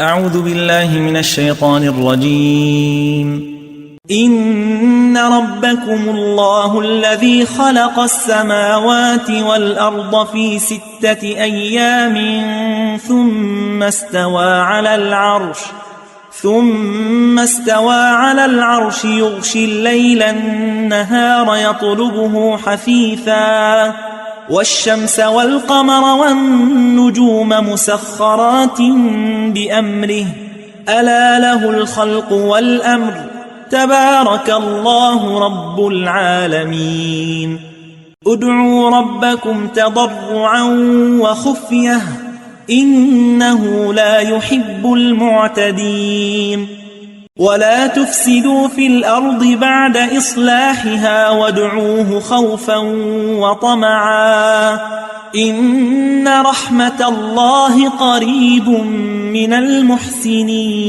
أعوذ بالله من الشيطان الرجيم. إن ربكم الله الذي خلق السماوات والأرض في 6 أيام ثم استوى على العرش يغشي الليل النهار يطلبه حثيثا والشمس والقمر والنجوم مسخرات بأمره ألا له الخلق والأمر تبارك الله رب العالمين. ادعوا ربكم تضرعا وخفية إنه لا يحب المعتدين. ولا تفسدوا في الأرض بعد إصلاحها وادعوه خوفا وطمعا إن رحمة الله قريب من المحسنين.